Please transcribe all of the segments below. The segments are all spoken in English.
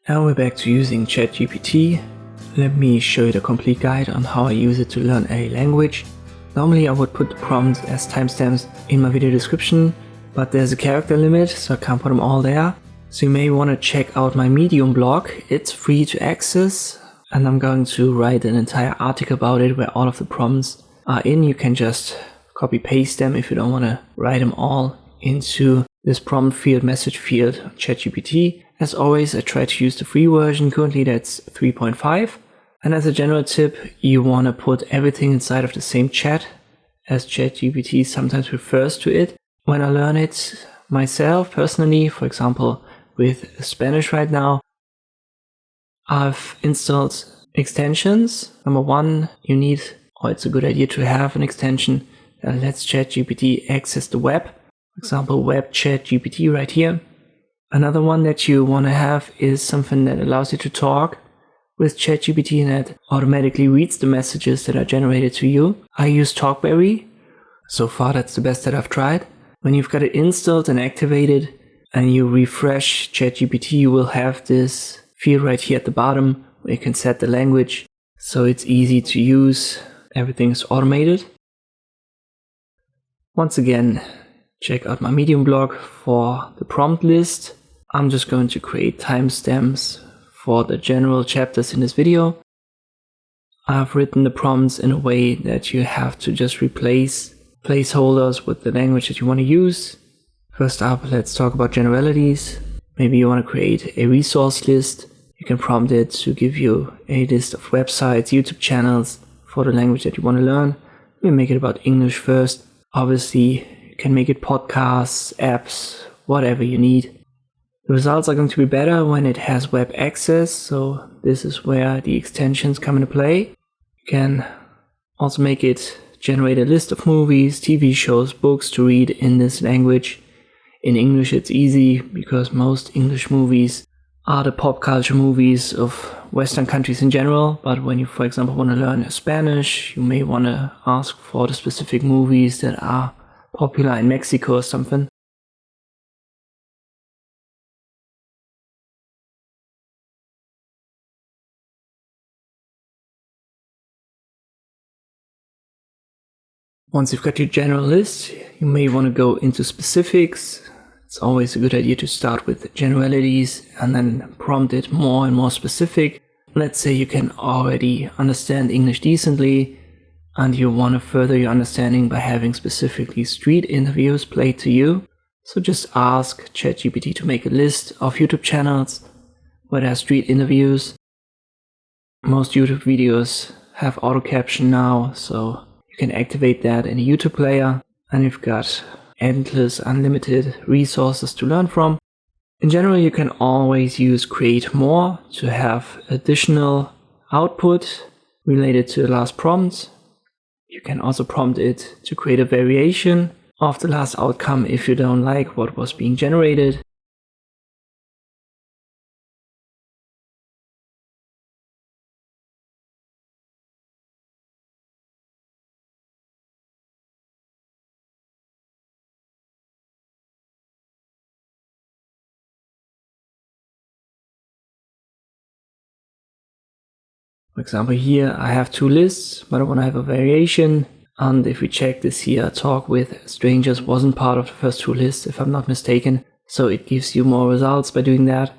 And we're back to using ChatGPT. Let me show you the complete guide on how I use it to learn a language. Normally I would put the prompts as timestamps in my video description, but there's a character limit, so I can't put them all there. So you may want to check out my Medium blog. It's free to access, and I'm going to write an entire article about it where all of the prompts are in. You can just copy paste them if you don't want to write them all into this prompt field, message field, ChatGPT. As always, I try to use the free version. Currently that's 3.5. And as a general tip, you want to put everything inside of the same chat, as ChatGPT sometimes refers to it. When I learn it myself personally, for example, with Spanish right now, I've installed extensions. Number one, it's a good idea to have an extension that lets ChatGPT access the web. For example, web ChatGPT right here. Another one that you want to have is something that allows you to talk with ChatGPT and that automatically reads the messages that are generated to you. I use TalkBerry. So far, that's the best that I've tried. When you've got it installed and activated and you refresh ChatGPT, you will have this field right here at the bottom where you can set the language. So it's easy to use. Everything is automated. Once again, check out my Medium blog for the prompt list. I'm just going to create timestamps for the general chapters in this video. I've written the prompts in a way that you have to just replace placeholders with the language that you want to use. First up, let's talk about generalities. Maybe you want to create a resource list. You can prompt it to give you a list of websites, YouTube channels for the language that you want to learn. We'll make it about English first. Obviously, you can make it podcasts, apps, whatever you need. The results are going to be better when it has web access, so this is where the extensions come into play. You can also make it generate a list of movies, TV shows, books to read in this language. In English it's easy because most English movies are the pop culture movies of Western countries in general, but when you, for example, want to learn Spanish, you may want to ask for the specific movies that are popular in Mexico or something. Once you've got your general list, you may want to go into specifics. It's always a good idea to start with generalities and then prompt it more and more specific. Let's say you can already understand English decently and you want to further your understanding by having specifically street interviews played to you. So just ask ChatGPT to make a list of YouTube channels where there are street interviews. Most YouTube videos have auto caption now, so you can activate that in a YouTube player, and you've got endless, unlimited resources to learn from. In general, you can always use create more to have additional output related to the last prompt. You can also prompt it to create a variation of the last outcome if you don't like what was being generated. For example, here I have two lists, but I want to have a variation. And if we check this here, talk with strangers wasn't part of the first two lists, if I'm not mistaken. So it gives you more results by doing that.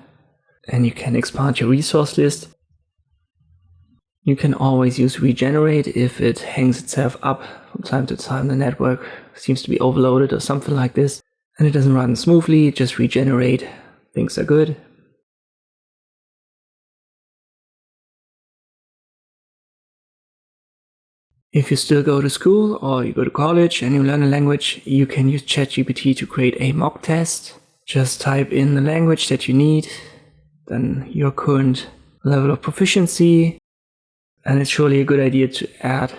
And you can expand your resource list. You can always use regenerate if it hangs itself up from time to time. The network seems to be overloaded or something like this, and it doesn't run smoothly. Just regenerate. Things are good. If you still go to school or you go to college and you learn a language, you can use ChatGPT to create a mock test. Just type in the language that you need, then your current level of proficiency, and it's surely a good idea to add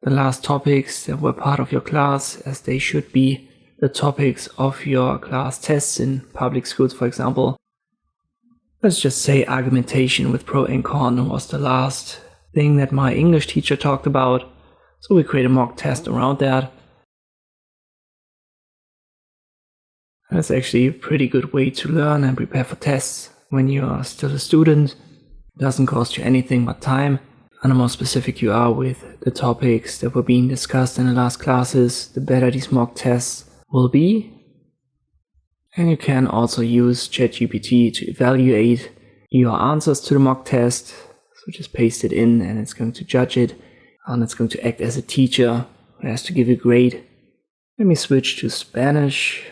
the last topics that were part of your class, as they should be the topics of your class tests in public schools, for example. Let's just say argumentation with pro and con was the last thing that my English teacher talked about. So we create a mock test around that. That's actually a pretty good way to learn and prepare for tests when you are still a student. It doesn't cost you anything but time. And the more specific you are with the topics that were being discussed in the last classes, the better these mock tests will be. And you can also use ChatGPT to evaluate your answers to the mock test. So just paste it in and it's going to judge it, and it's going to act as a teacher who has to give a grade. Let me switch to Spanish.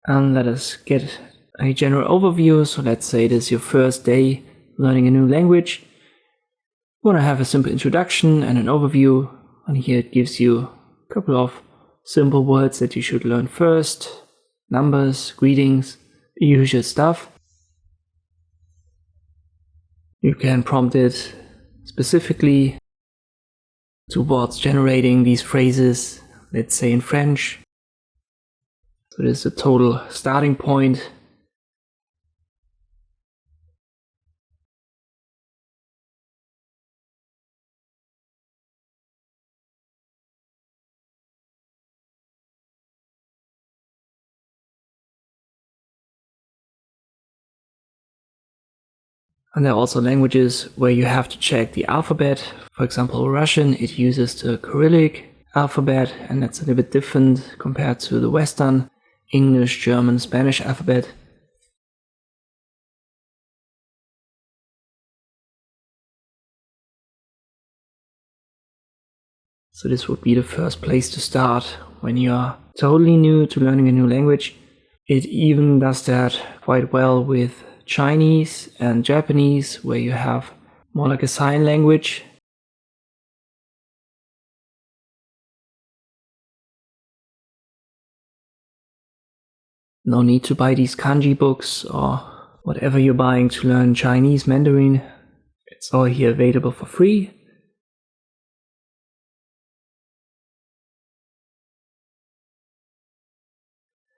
And let us get a general overview. So let's say this is your first day learning a new language. You want to have a simple introduction and an overview. And here it gives you a couple of simple words that you should learn first. Numbers, greetings, the usual stuff. You can prompt it specifically towards generating these phrases, let's say in French. So this is a total starting point. And there are also languages where you have to check the alphabet. For example, Russian, it uses the Cyrillic alphabet, and that's a little bit different compared to the Western English, German, Spanish alphabet. So this would be the first place to start when you are totally new to learning a new language. It even does that quite well with Chinese and Japanese, where you have more like a sign language. No need to buy these kanji books or whatever you're buying to learn Chinese Mandarin. It's all here available for free.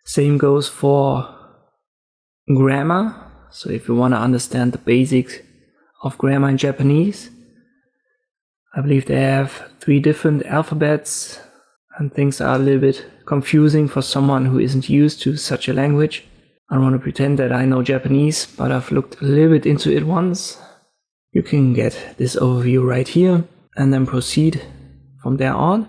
Same goes for grammar. So if you want to understand the basics of grammar in Japanese, I believe they have 3 different alphabets, and things are a little bit confusing for someone who isn't used to such a language. I don't want to pretend that I know Japanese, but I've looked a little bit into it once. You can get this overview right here and then proceed from there on.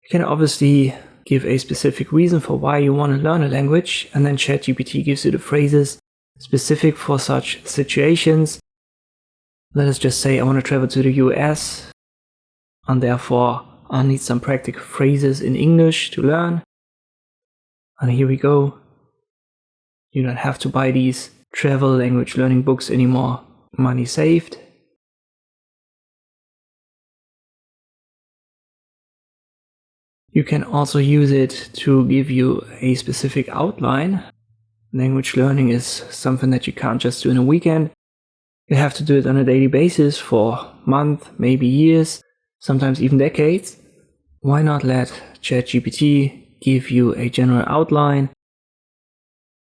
You can obviously give a specific reason for why you want to learn a language, and then ChatGPT gives you the phrases specific for such situations. Let us just say I want to travel to the US, and therefore I need some practical phrases in English to learn. And here we go. You don't have to buy these travel language learning books anymore. Money saved. You can also use it to give you a specific outline. Language learning is something that you can't just do in a weekend. You have to do it on a daily basis for months, maybe years, sometimes even decades. Why not let ChatGPT give you a general outline?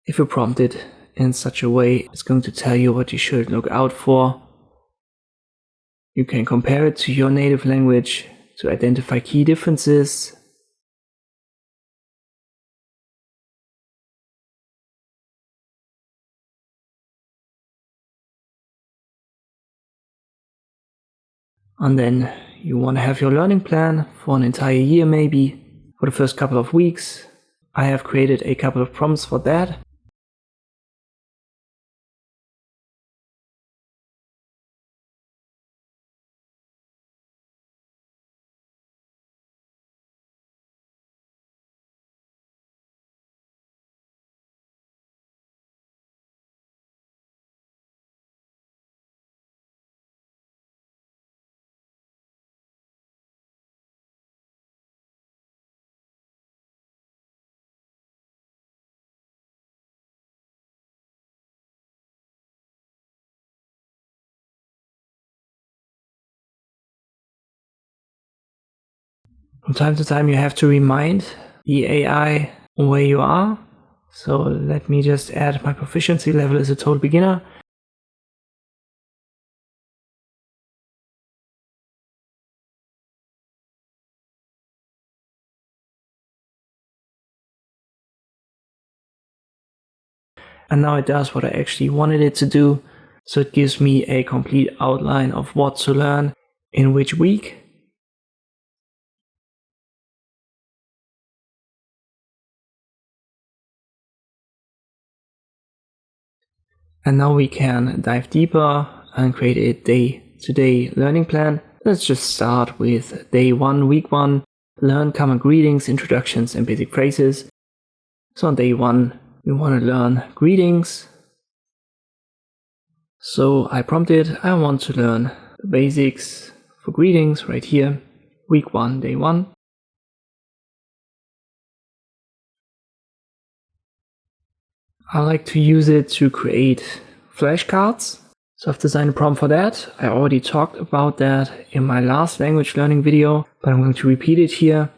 If you prompt it in such a way, it's going to tell you what you should look out for. You can compare it to your native language to identify key differences. And then you want to have your learning plan for an entire year, maybe for the first couple of weeks. I have created a couple of prompts for that. From time to time you have to remind the AI where you are. So let me just add my proficiency level as a total beginner. And now it does what I actually wanted it to do. So it gives me a complete outline of what to learn in which week. And now we can dive deeper and create a day-to-day learning plan. Let's just start with day 1, week 1, learn common greetings, introductions, and basic phrases. So on day 1, we want to learn greetings. So I prompted, I want to learn the basics for greetings right here, week 1, day 1. I like to use it to create flashcards. So I've designed a prompt for that. I already talked about that in my last language learning video, but I'm going to repeat it here.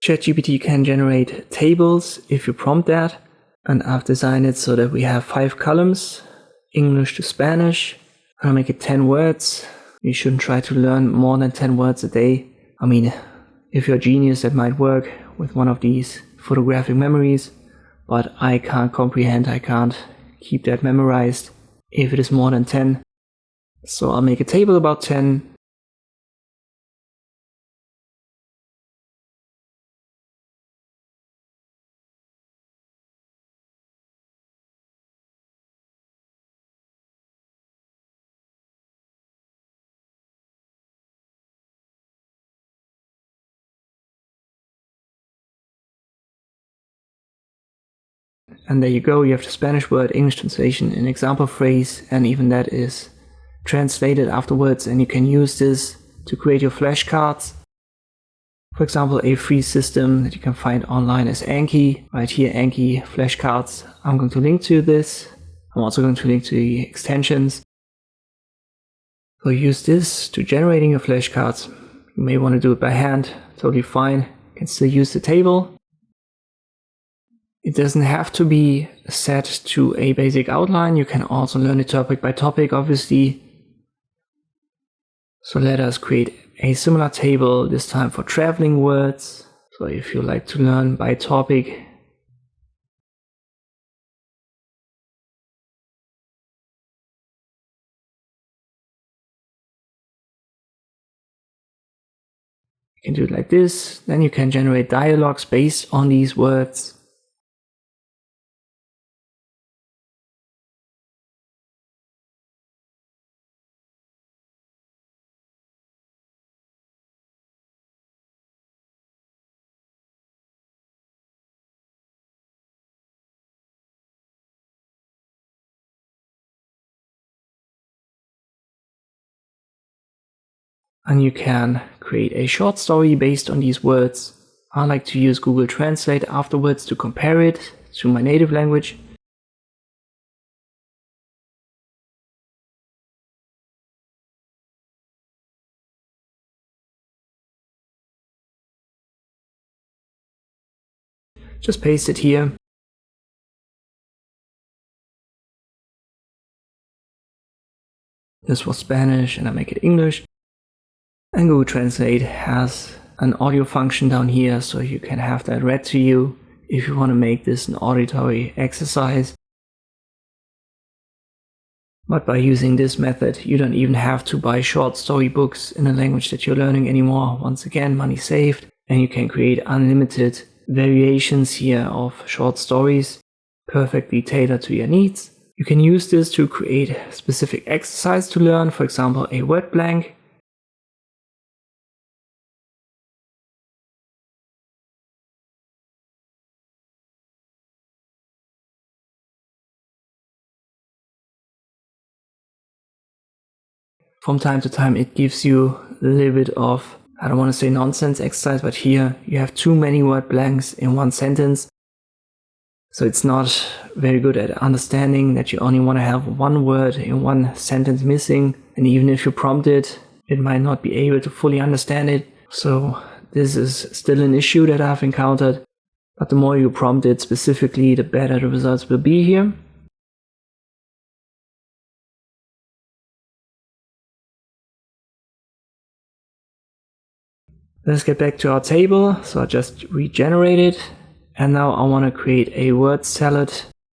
ChatGPT can generate tables if you prompt that. And I've designed it so that we have 5 columns, English to Spanish. I'll make it 10 words. You shouldn't try to learn more than 10 words a day. I mean, if you're a genius, that might work with one of these photographic memories. But I can't comprehend, I can't keep that memorized if it is more than 10. So I'll make a table about 10. And there you go, you have the Spanish word, English translation, an example phrase, and even that is translated afterwards, and you can use this to create your flashcards. For example, a free system that you can find online is Anki. Right here, Anki flashcards. I'm going to link to this. I'm also going to link to the extensions. So use this to generating your flashcards. You may want to do it by hand, totally fine. You can still use the table. It doesn't have to be set to a basic outline. You can also learn it topic by topic, obviously. So let us create a similar table, this time for traveling words. So if you like to learn by topic, you can do it like this. Then you can generate dialogues based on these words. And you can create a short story based on these words. I like to use Google Translate afterwards to compare it to my native language. Just paste it here. This was Spanish and I make it English. And Google Translate has an audio function down here, so you can have that read to you if you want to make this an auditory exercise. But by using this method, you don't even have to buy short story books in a language that you're learning anymore. Once again, money saved, and you can create unlimited variations here of short stories, perfectly tailored to your needs. You can use this to create specific exercise to learn, for example, a word blank. From time to time it gives you a little bit of, I don't want to say nonsense exercise, but here you have too many word blanks in one sentence. So it's not very good at understanding that you only want to have one word in one sentence missing. And even if you prompt it, it might not be able to fully understand it. So this is still an issue that I've encountered. But the more you prompt it specifically, the better the results will be here. Let's get back to our table. So I just regenerate it. And now I want to create a word salad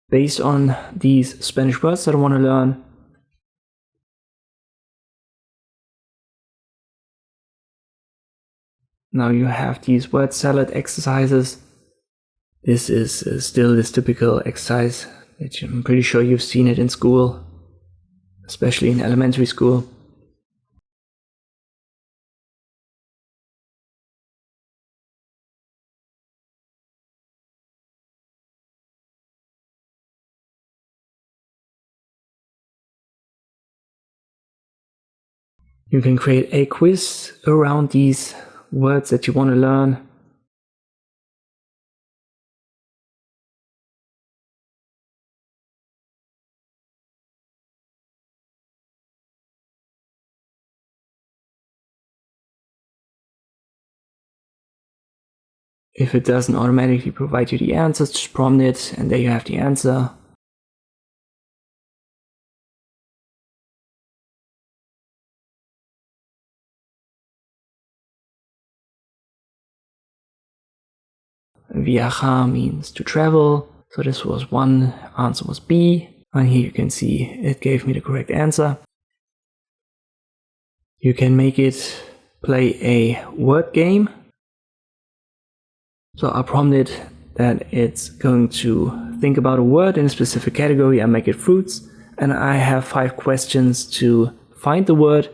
based on these Spanish words that I want to learn. Now you have these word salad exercises. This is still this typical exercise that I'm pretty sure you've seen it in school, especially in elementary school. You can create a quiz around these words that you want to learn. If it doesn't automatically provide you the answers, just prompt it and there you have the answer. Viajar means to travel. So this was one, answer was B. And here you can see it gave me the correct answer. You can make it play a word game. So I prompted that it's going to think about a word in a specific category. I make it fruits. And I have 5 questions to find the word.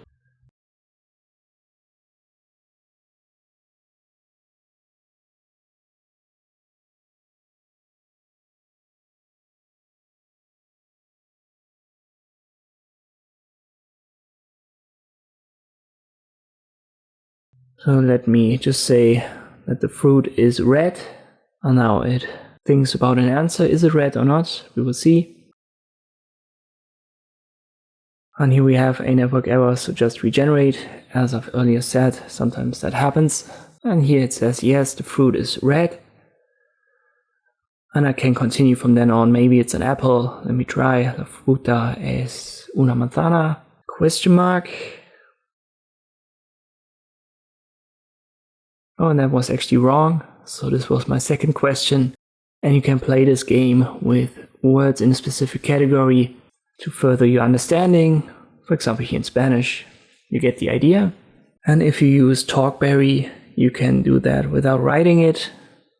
So let me just say that the fruit is red. And now it thinks about an answer. Is it red or not? We will see. And here we have a network error, so just regenerate. As I've earlier said, sometimes that happens. And here it says, yes, the fruit is red. And I can continue from then on. Maybe it's an apple. Let me try. La fruta es una manzana? Question mark. Oh, and that was actually wrong. So this was my second question. And you can play this game with words in a specific category to further your understanding. For example, here in Spanish, you get the idea. And if you use TalkBerry, you can do that without writing it.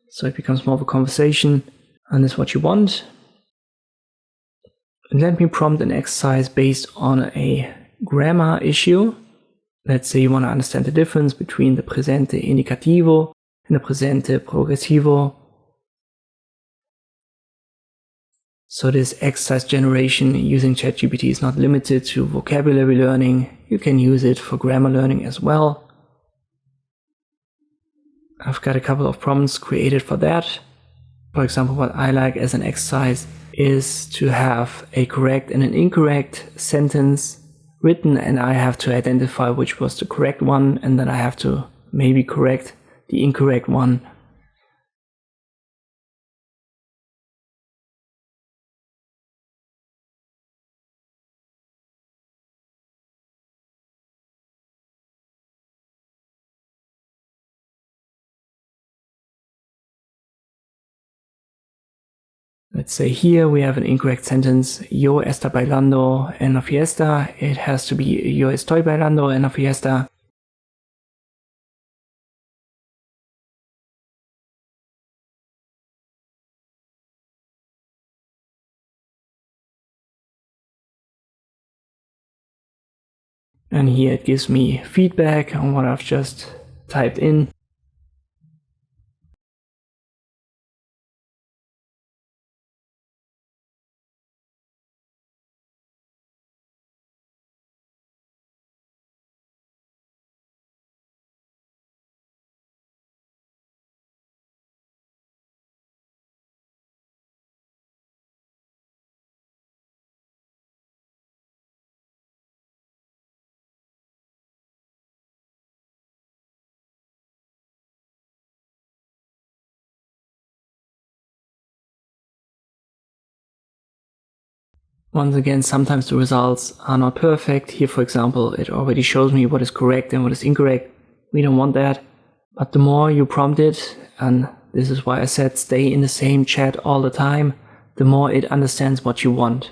So it becomes more of a conversation. And that's what you want. And let me prompt an exercise based on a grammar issue. Let's say you want to understand the difference between the presente indicativo and the presente progresivo. So this exercise generation using ChatGPT is not limited to vocabulary learning. You can use it for grammar learning as well. I've got a couple of prompts created for that. For example, what I like as an exercise is to have a correct and an incorrect sentence written, and I have to identify which was the correct one, and then I have to maybe correct the incorrect one. Let's say here we have an incorrect sentence. Yo está bailando en la fiesta. It has to be yo estoy bailando en la fiesta. And here it gives me feedback on what I've just typed in. Once again, sometimes the results are not perfect. Here, for example, it already shows me what is correct and what is incorrect. We don't want that. But the more you prompt it, and this is why I said stay in the same chat all the time, the more it understands what you want.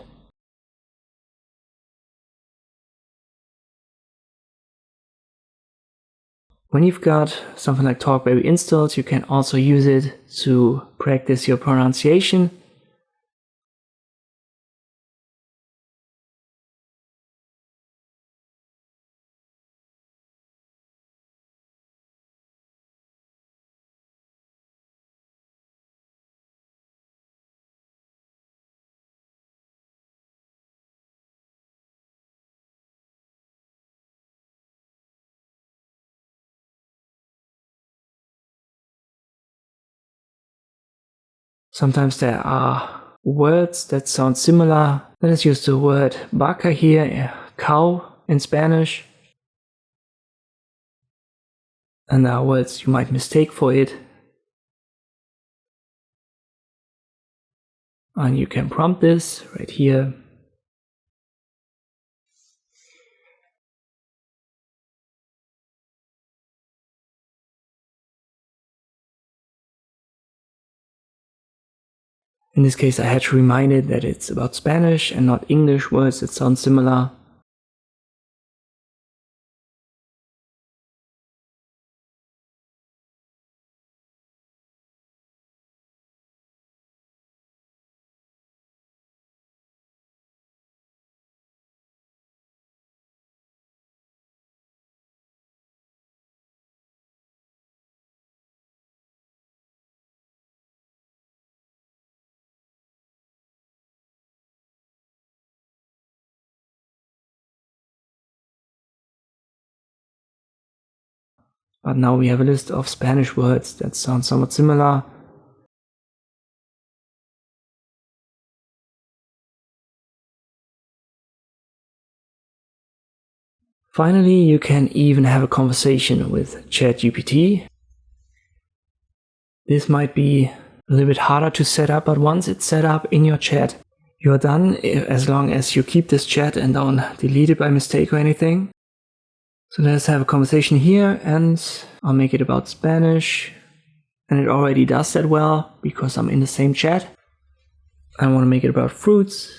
When you've got something like TalkBaby installed, you can also use it to practice your pronunciation. Sometimes there are words that sound similar. Let us use the word vaca here, cow in Spanish. And there are words you might mistake for it. And you can prompt this right here. In this case, I had to remind it that it's about Spanish and not English words that sound similar. But now we have a list of Spanish words that sound somewhat similar. Finally, you can even have a conversation with ChatGPT. This might be a little bit harder to set up, but once it's set up in your chat, you're done as long as you keep this chat and don't delete it by mistake or anything. So let's have a conversation here, and I'll make it about Spanish. And it already does that well because I'm in the same chat. I want to make it about fruits.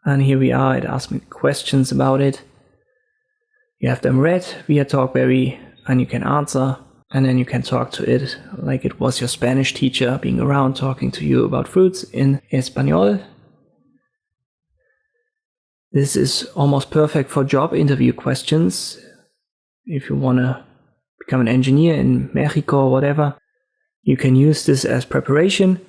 And here we are, it asks me questions about it. You have them read via TalkBaby and you can answer, and then you can talk to it like it was your Spanish teacher being around talking to you about fruits in Espanol. This is almost perfect for job interview questions. If you want to become an engineer in Mexico or whatever, you can use this as preparation.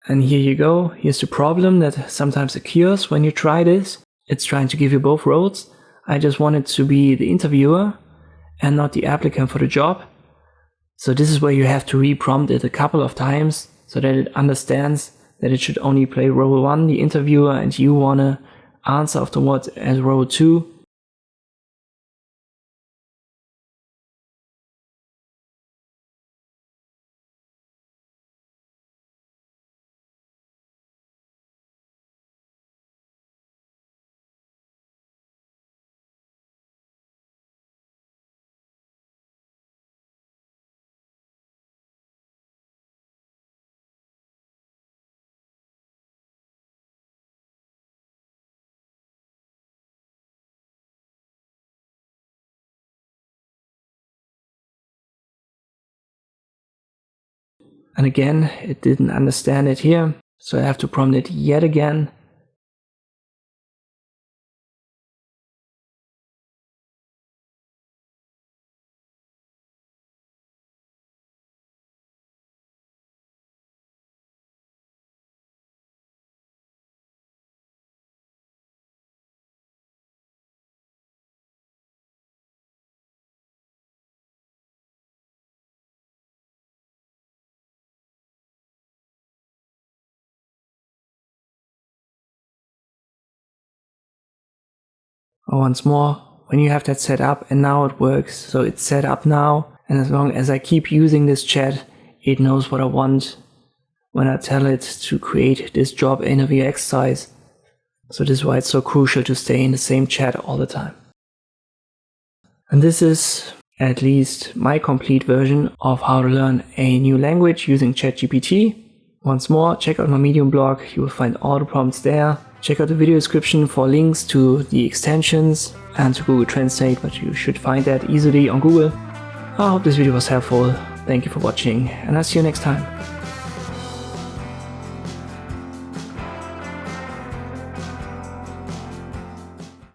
And here you go. Here's the problem that sometimes occurs when you try this. It's trying to give you both roles. I just wanted to be the interviewer and not the applicant for the job. So this is where you have to re-prompt it a couple of times so that it understands that it should only play role 1, the interviewer, and you want to answer afterwards as role 2. And again, it didn't understand it here, so I have to prompt it yet again. Once more, when you have that set up and now it works, so it's set up now, and as long as I keep using this chat, it knows what I want when I tell it to create this job interview exercise. So this is why it's so crucial to stay in the same chat all the time. And this is at least my complete version of how to learn a new language using ChatGPT. Once more, check out my Medium blog, you will find all the prompts there. Check out the video description for links to the extensions and to Google Translate, but you should find that easily on Google. I hope this video was helpful. Thank you for watching, and I'll see you next time.